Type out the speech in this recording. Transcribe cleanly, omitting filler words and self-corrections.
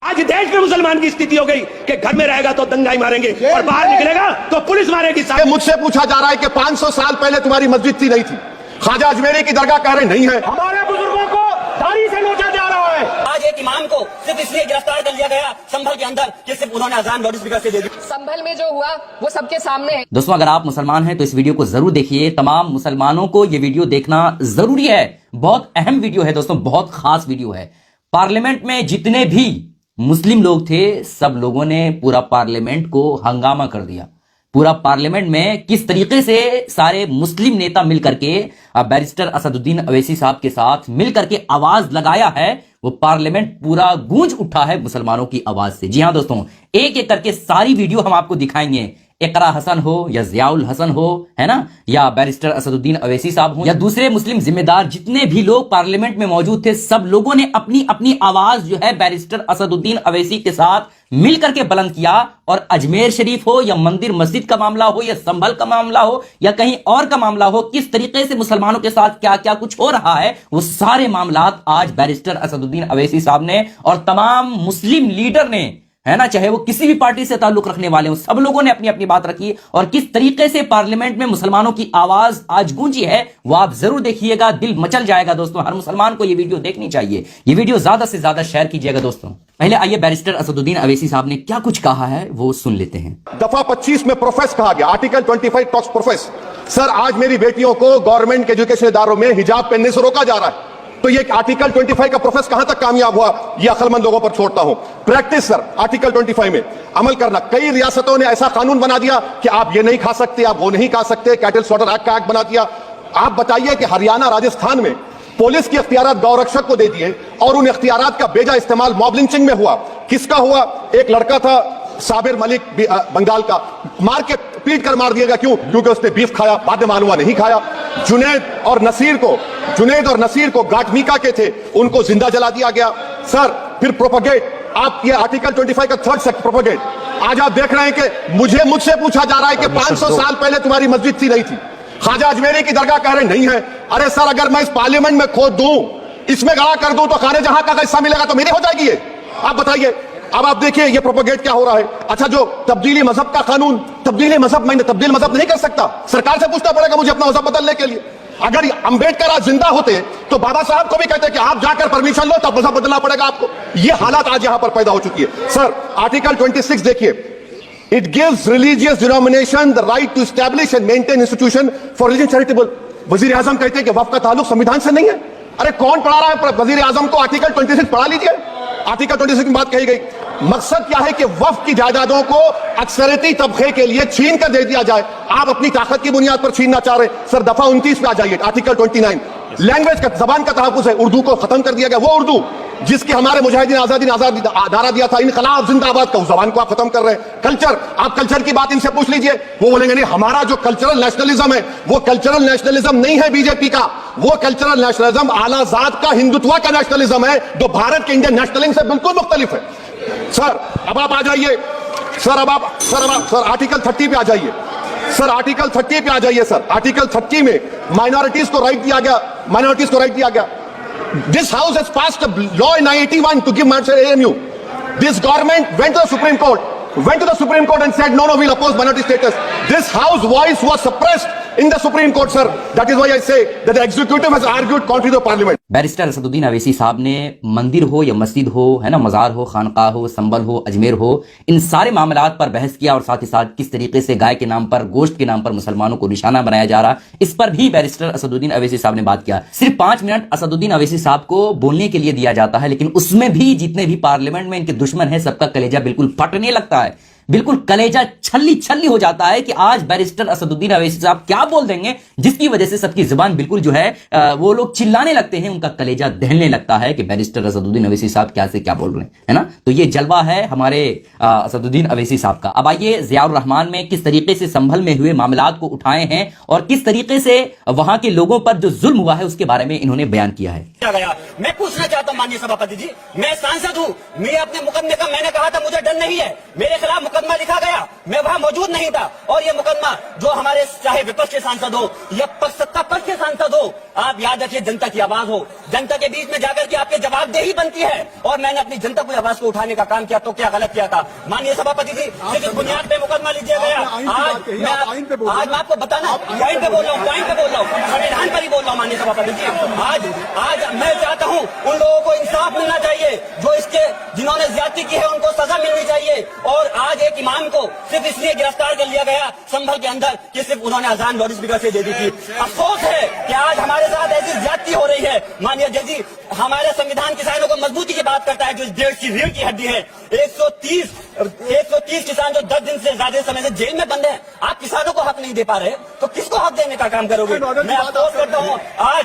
आज देश में मुसलमान की स्थिति हो गई कि घर में रहेगा तो दंगाई मारेंगे और बाहर निकलेगा तो पुलिस मारेगी। मुझसे पूछा जा रहा है कि 500 साल पहले तुम्हारी मस्जिद थी नहीं थी। ख्वाजा अजमेरी की दरगाह कह रहे नहीं है। हमारे बुजुर्गों को दाढ़ी से नोचा जा रहा है। आज एक इमाम को सिर्फ इसलिए गिरफ्तार कर लिया गया संभल के अंदर कि सिर्फ उन्होंने अजान लाउड स्पीकर से दे दी। संभल में जो हुआ वो सबके सामने है। दोस्तों, अगर आप मुसलमान हैं तो इस वीडियो को जरूर देखिए। तमाम मुसलमानों को ये वीडियो देखना जरूरी है। बहुत अहम वीडियो है दोस्तों, बहुत खास वीडियो है। पार्लियामेंट में जितने भी मुस्लिम लोग थे, सब लोगों ने पूरा पार्लियामेंट को हंगामा कर दिया। पूरा पार्लियामेंट में किस तरीके से सारे मुस्लिम नेता मिलकर के बैरिस्टर असदुद्दीन अवैसी साहब के साथ मिलकर के आवाज लगाया है, वो पार्लियामेंट पूरा गूंज उठा है मुसलमानों की आवाज से। जी हां दोस्तों, एक एक करके सारी वीडियो हम आपको दिखाएंगे। इकरा हसन हो या जियाउल हसन हो, है ना, या बैरिस्टर असदुद्दीन अवैसी साहब हो या दूसरे मुस्लिम जिम्मेदार जितने भी लोग पार्लियामेंट में मौजूद थे, सब लोगों ने अपनी अपनी आवाज जो है बैरिस्टर असदुद्दीन अवैसी के साथ मिलकर के बुलंद किया। और अजमेर शरीफ हो या मंदिर मस्जिद का मामला हो या संभल का मामला हो या कहीं और का मामला हो, किस तरीके से मुसलमानों के साथ क्या क्या कुछ हो रहा है, वो सारे मामलात आज बैरिस्टर असदुद्दीन अवैसी साहब ने और तमाम मुस्लिम लीडर ने, है ना, चाहे वो किसी भी पार्टी से ताल्लुक रखने वाले हो, सब लोगों ने अपनी अपनी बात रखी। और किस तरीके से पार्लियामेंट में मुसलमानों की आवाज आज गूंजी है, वो आप जरूर देखिएगा। दिल मचल जाएगा दोस्तों। हर मुसलमान को ये वीडियो देखनी चाहिए। ये वीडियो ज्यादा से ज्यादा शेयर कीजिएगा दोस्तों। पहले आइए बैरिस्टर असदुद्दीन अवैसी साहब ने क्या कुछ कहा है वो सुन लेते हैं। दफा 25 में प्रोफेस कहा गया, आर्टिकल 25 टॉक्स प्रोफेस। सर, आज मेरी बेटियों को गवर्नमेंट के एजुकेशन इदारों में हिजाब पहनने से रोका जा रहा है, तो ये आर्टिकल 25 का प्रोफेस कहां तक कामयाब हुआ, ये अक्लमंद लोगों पर छोड़ता हूं। प्रैक्टिस सर, आर्टिकल 25 में अमल करना। कई रियासतों ने ऐसा कानून बना दिया कि आप ये नहीं खा सकते, आप वो नहीं खा सकते, कैटल स्लॉटर एक्ट का एक्ट बना दिया। आप बताइए कि हरियाणा, राजस्थान में पुलिस की इख्तियारात गौरक्षक को दे दिए और उन इख्तियारात का बेजा इस्तेमाल मॉब लिंचिंग में हुआ। किसका हुआ? एक लड़का था साबिर मलिक बंगाल का, मार के पीट कर मार दिया गया। क्यों? क्योंकि उसने बीफ खाया, बाद में मालूम हुआ नहीं खाया। जुनैद और नसीर को गाटमीका के थे, उनको जिंदा जला दिया गया। सर, फिर प्रोपगेट, आप ये आर्टिकल 25 का थर्ड सेक्शन प्रोपगेट। आज आप देख रहे हैं कि मुझसे पूछा जा रहा है कि 500 साल पहले तुम्हारी मस्जिद थी नहीं थी। ख्वाजा अजमेरी की दरगाह कह रहे नहीं है। अरे सर, अगर मैं इस पार्लियामेंट में खोद दूं, इसमें गड़ा कर दूं, तो खाने जहां का हिस्सा मिलेगा तो मेरी हो जाएगी ये। आप बताइए। अब आप देखिए ये प्रोपोगेट क्या हो रहा है। अच्छा, जो तब्दीली मजहब का कानून, तब्दीली मजहब, मैं तब्दील मजहब नहीं कर सकता, सरकार से पूछना पड़ेगा मुझे अपना मजहब बदलने के लिए। अगर अंबेडकर आज जिंदा होते तो बाबा साहब को भी कहते कि आप जाकर परमिशन लो, तब मजहब बदलना पड़ेगा आपको। ये हालात आज यहां पर पैदा हो चुकी है। सर, आर्टिकल 26 देखिए, it gives religious denomination the right to establish and maintain institution for religion charitable. वजीर आजम कहते हैं कि वक्फ का ताल्लुक संविधान से नहीं है। अरे कौन पढ़ा रहा है वजीर आजम को? आर्टिकल 26 पढ़ा लीजिए। आर्टिकल 26 की बात कही गई। मकसद क्या है कि वक्फ की जायदादों को अक्सरियती तबके के लिए छीन कर दे दिया जाए। आप अपनी ताकत की बुनियाद पर छीनना चाह रहे हैं। सर, दफा 29 पे आ जाइए, आर्टिकल 29। लैंग्वेज का, जबान का तहफ्फुज़ है। उर्दू को खत्म कर दिया गया। वो उर्दू जिसके हमारे मुजाहिदीन आजादी नारा दिया था, इनकलाब जिंदाबाद का, उस जबान को आप खत्म कर रहे हैं। कल्चर, आप कल्चर की बात इनसे पूछ लीजिए, वो बोलेंगे नहीं, हमारा जो कल्चरल नेशनलिज्म है वो कल्चरल नेशनलिज्म नहीं है बीजेपी का। वो कल्चरल नेशनलिज्म आला जात का, हिंदुत्व का नेशनलिज्म है, जो भारत के इंडियन नेशनलिज्म से बिल्कुल मुख्तलिफ है। सर, अब आप आ जाइए। सर, आर्टिकल 30 पे आ जाइए। सर, आर्टिकल 30 पे आ जाइए। सर, आर्टिकल 30 में माइनॉरिटीज को राइट दिया गया। This house has passed a law in 1981 to give minority AMU. This government went to the Supreme Court and said, no, we'll oppose minority status. This house voice was suppressed in the Supreme Court, sir. That is why I say that the executive has argued contrary to parliament. Barrister Asaduddin Owaisi साहब ने मंदिर हो या मस्जिद हो, है ना, मजार हो, खानका हो, संबल हो, अजमेर हो, इन सारे मामलात पर बहस किया और साथ ही साथ किस तरीके से गाय के नाम पर, गोश्त के नाम पर मुसलमानों को निशाना बनाया जा रहा, इस पर भी बैरिस्टर असदुद्दीन अवैसी साहब ने बात किया। सिर्फ 5 मिनट असदुद्दीन अवैसी साहब को बोलने के लिए दिया जाता है, लेकिन उसमें भी जितने भी पार्लियामेंट में इनके दुश्मन है, सबका कलेजा बिल्कुल फटने लगता है। बिल्कुल कलेजा छल्ली हो जाता है कि आज बैरिस्टर असदुद्दीन अवैसी साहब क्या बोल देंगे, जिसकी वजह से सबकी जुबान बिल्कुल जो है वो लोग चिल्लाने लगते हैं, उनका कलेजा दहलने लगता है कि बैरिस्टर असदुद्दीन अवैसी साहब क्या से क्या बोल रहे हैं, है ना। तो ये जलवा है हमारे असदुद्दीन अवैसी साहब का। अब आइए जियाउर रहमान में किस तरीके से संभल में हुए मामलात को उठाए हैं और किस तरीके से वहां के लोगों पर जो जुल्म हुआ है उसके बारे में इन्होंने बयान किया है। मैं पूछना चाहता हूं माननीय सभापति जी, मैं सांसद हूं, मैं अपने मुकदमे का, मैंने कहा था मुझे डर नहीं है, मेरे खिलाफ मुकदमा लिखा गया, मैं वहां मौजूद नहीं था। और ये मुकदमा जो हमारे चाहे विपक्ष के सांसद हो या सत्ता पक्ष के सांसद हो, आप याद रखिए जनता की आवाज हो, जनता के बीच में जाकर के आपके जवाबदेही बनती है। और मैंने अपनी जनता की आवाज को उठाने का काम किया, तो क्या गलत किया था? माननीय सभापति जी, जिस बुनियाद पे मुकदमा लीजिए गया, आज मैं आपको बताना, पॉइंट पे बोल रहा हूँ, संविधान पर ही बोल रहा हूँ माननीय सभापति जी। आज मैं चाहता हूँ उन लोगों को इंसाफ मिलना चाहिए जो इसके जिन्होंने ज्यादती की है, उनको सजा मिलनी चाहिए। और आज एक इमाम को सिर्फ इसलिए गिरफ्तार कर लिया गया संभल के अंदर कि सिर्फ उन्होंने अजान लाउड स्पीकर से दे दी थी। अफसोस है कि आज हमारे साथ ऐसी ज्यादती हो रही है। माननीय जज जी, हमारे संविधान किसानों को मजबूती की बात करता है, जो इस देश की रीढ़ की हड्डी है। 130 किसान जो 10 दिन से ज्यादा समय से जेल में बंद हैं, आप किसानों को हक नहीं दे पा रहे, तो किसको हक देने का काम करोगे? मैं अफसोस करता हूँ आज